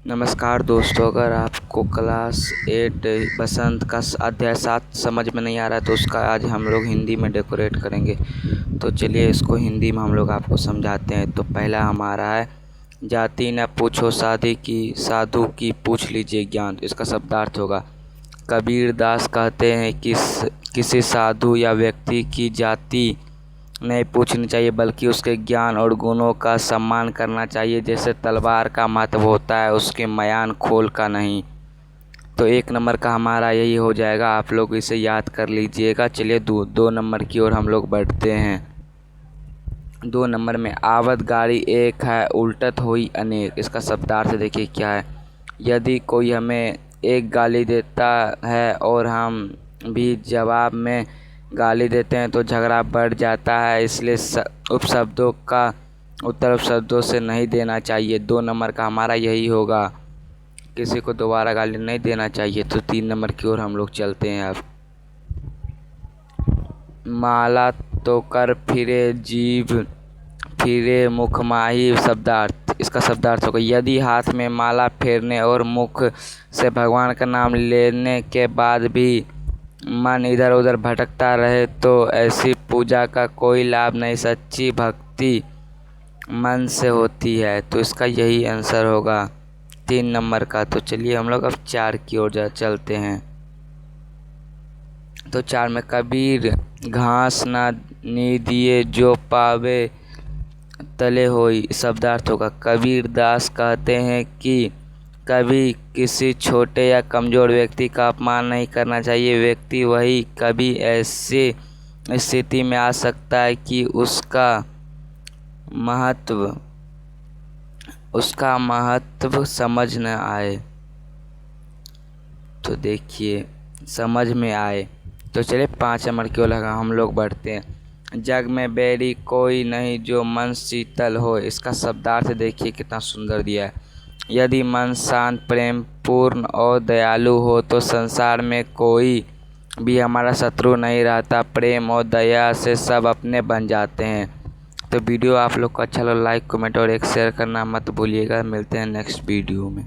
नमस्कार दोस्तों, अगर आपको क्लास 8 बसंत का अध्याय 7 समझ में नहीं आ रहा है तो उसका आज हम लोग हिंदी में डेकोरेट करेंगे। तो चलिए इसको हिंदी में हम लोग आपको समझाते हैं। तो पहला हमारा है, जाति न पूछो शादी की, साधु की पूछ लीजिए ज्ञान। तो इसका शब्दार्थ होगा, कबीर दास कहते हैं किसी साधु या व्यक्ति की जाति नहीं पूछनी चाहिए बल्कि उसके ज्ञान और गुणों का सम्मान करना चाहिए। जैसे तलवार का महत्व होता है उसके मयान खोल का नहीं। तो 1 नंबर का हमारा यही हो जाएगा, आप लोग इसे याद कर लीजिएगा। चलिए 2 नंबर की ओर हम लोग बढ़ते हैं। 2 नंबर में, आवत गाड़ी एक है उल्टत हुई अनेक। इसका शब्दार्थ देखिए क्या है। यदि कोई हमें एक गाली देता है और हम भी जवाब में गाली देते हैं तो झगड़ा बढ़ जाता है, इसलिए उपशब्दों का उत्तर उपशब्दों से नहीं देना चाहिए। 2 नंबर का हमारा यही होगा, किसी को दोबारा गाली नहीं देना चाहिए। तो 3 नंबर की ओर हम लोग चलते हैं अब। माला तो कर फिरे जीभ फिरे मुख माही। शब्दार्थ, इसका शब्दार्थ होगा, यदि हाथ में माला फेरने और मुख से भगवान का नाम लेने के बाद भी मन इधर उधर भटकता रहे तो ऐसी पूजा का कोई लाभ नहीं। सच्ची भक्ति मन से होती है। तो इसका यही आंसर होगा 3 नंबर का। तो चलिए हम लोग अब 4 की ओर चलते हैं। तो 4 में, कबीर घास ना नी दिए जो पावे तले होई। शब्दार्थ होगा, कबीर दास कहते हैं कि कभी किसी छोटे या कमज़ोर व्यक्ति का अपमान नहीं करना चाहिए। व्यक्ति वही कभी ऐसी स्थिति में आ सकता है कि उसका महत्व समझ न आए। तो देखिए समझ में आए। तो चलिए 5 नंबर की ओर हम लोग बढ़ते हैं। जग में बैरी कोई नहीं जो मन शीतल हो। इसका शब्दार्थ देखिए कितना सुंदर दिया है। यदि मन शांत, प्रेम पूर्ण और दयालु हो तो संसार में कोई भी हमारा शत्रु नहीं रहता। प्रेम और दया से सब अपने बन जाते हैं। तो वीडियो आप लोग को अच्छा लगा लाइक, कमेंट और एक शेयर करना मत भूलिएगा। मिलते हैं नेक्स्ट वीडियो में।